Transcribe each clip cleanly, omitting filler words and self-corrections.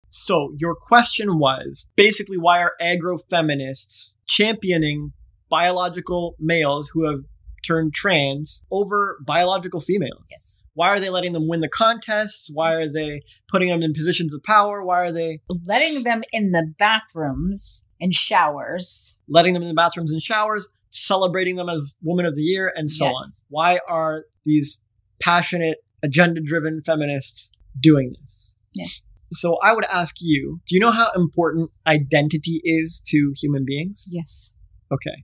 So your question was basically, why are aggro feminists championing biological males who have turned trans over biological females? Yes. Why are they letting them win the contests? Why are they putting them in positions of power? Why are they letting them in the bathrooms and showers? Letting them in the bathrooms and showers, celebrating them as Woman of the Year, and so on. Why are these passionate, agenda-driven feminists doing this? Yeah. So I would ask you, do you know how important identity is to human beings? Yes. Okay.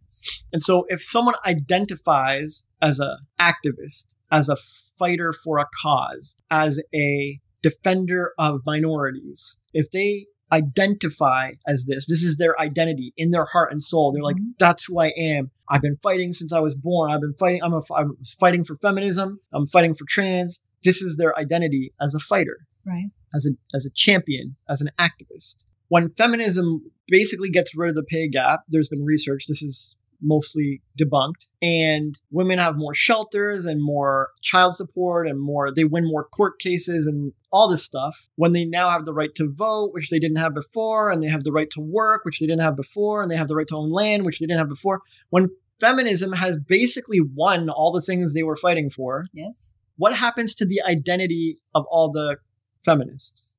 And so if someone identifies as an activist, as a fighter for a cause, as a defender of minorities, if they identify as this is their identity in their heart and soul. They're like, that's who I am. I've been fighting since I was born. I was fighting for feminism. I'm fighting for trans. This is their identity as a fighter, right? As a champion, as an activist. When feminism basically gets rid of the pay gap, there's been research, this is mostly debunked, and women have more shelters and more child support and they win more court cases and all this stuff, when they now have the right to vote, which they didn't have before, and they have the right to work, which they didn't have before, and they have the right to own land, which they didn't have before. When feminism has basically won all the things they were fighting for, yes, what happens to the identity of all the feminists?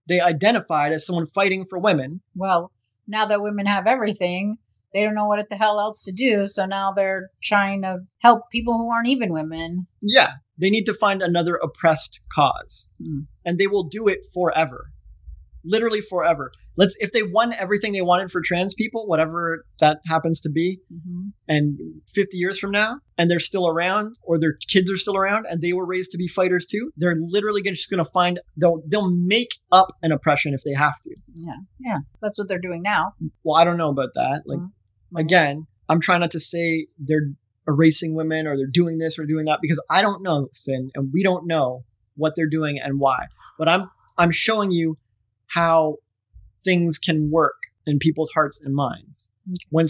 They identified as someone fighting for women. Well, now that women have everything, they don't know what the hell else to do. So now they're trying to help people who aren't even women. Yeah. They need to find another oppressed cause. And they will do it forever. Literally forever. If they won everything they wanted for trans people, whatever that happens to be, and 50 years from now, and they're still around, or their kids are still around, and they were raised to be fighters too, they're literally just going to find, they'll make up an oppression if they have to. Yeah. That's what they're doing now. Well, I don't know about that. Again, I'm trying not to say they're erasing women or they're doing this or doing that, because I don't know, Cyn, and we don't know what they're doing and why. But I'm showing you how things can work in people's hearts and minds. When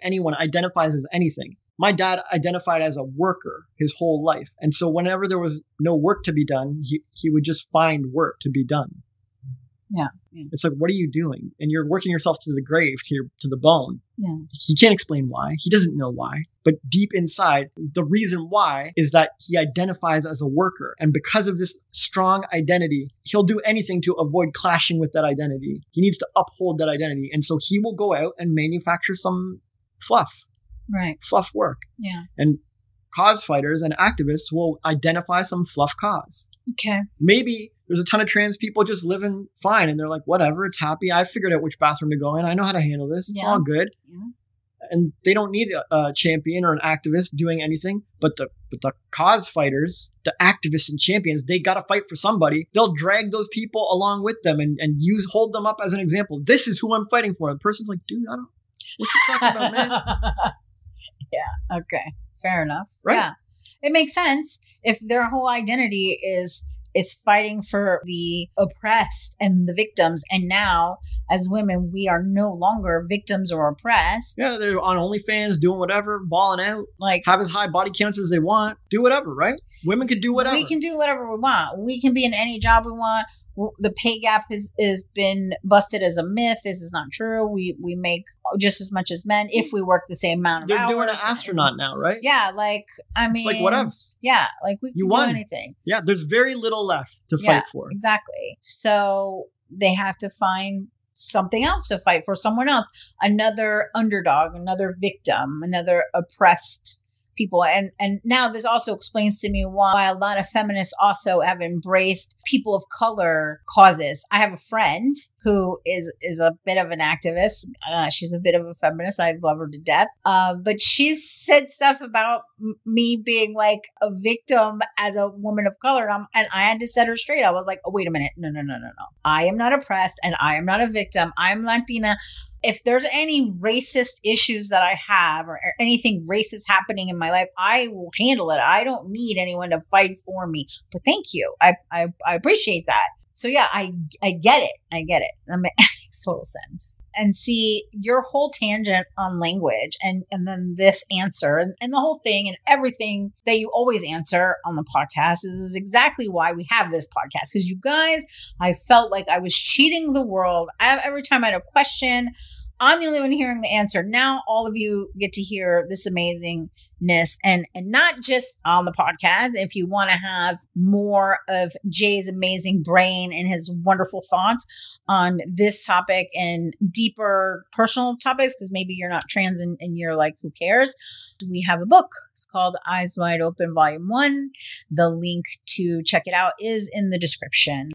anyone identifies as anything. My dad identified as a worker his whole life. And so whenever there was no work to be done, he would just find work to be done. Yeah. It's like, what are you doing? And you're working yourself to the grave, to the bone. Yeah. He can't explain why. He doesn't know why. But deep inside, the reason why is that he identifies as a worker. And because of this strong identity, he'll do anything to avoid clashing with that identity. He needs to uphold that identity. And so he will go out and manufacture some fluff. Right. Fluff work. Yeah. And cause fighters and activists will identify some fluff cause. Okay. Maybe there's a ton of trans people just living fine and they're like, whatever, it's happy. I figured out which bathroom to go in. I know how to handle this. It's all good. Yeah. And they don't need a champion or an activist doing anything. But the cause fighters, the activists and champions, they got to fight for somebody. They'll drag those people along with them and hold them up as an example. This is who I'm fighting for. The person's like, dude, I don't, what you talking about, man? Yeah. Okay. Fair enough. Right. Yeah. It makes sense if their whole identity is fighting for the oppressed and the victims. And now, as women, we are no longer victims or oppressed. Yeah, they're on OnlyFans, doing whatever, balling out, like have as high body counts as they want, do whatever, right? Women can do whatever. We can do whatever we want. We can be in any job we want. The pay gap has been busted as a myth. This is not true. We make just as much as men if we work the same amount of hours. They're doing an astronaut now, right? Yeah, I mean, it's like what else? Yeah, we can do anything. Yeah, there's very little left to fight for. Exactly. So they have to find something else to fight for, someone else, another underdog, another victim, another oppressed people. And now this also explains to me why a lot of feminists also have embraced people of color causes. I have a friend who is a bit of an activist. She's a bit of a feminist. I love her to death. But she's said stuff about me being like a victim as a woman of color. And I had to set her straight. I was like, oh, wait a minute. No. I am not oppressed and I am not a victim. I'm Latina. If there's any racist issues that I have or anything racist happening in my life, I will handle it. I don't need anyone to fight for me. But thank you. I appreciate that. So yeah, I get it. I get it. That makes total sense. And see, your whole tangent on language and then this answer and the whole thing and everything that you always answer on the podcast is exactly why we have this podcast. Because you guys, I felt like I was cheating the world. Every time I had a question, I'm the only one hearing the answer. Now all of you get to hear this amazingness and not just on the podcast. If you want to have more of Jay's amazing brain and his wonderful thoughts on this topic and deeper personal topics, because maybe you're not trans and you're like, who cares? We have a book. It's called Eyes Wide Open Volume 1. The link to check it out is in the description.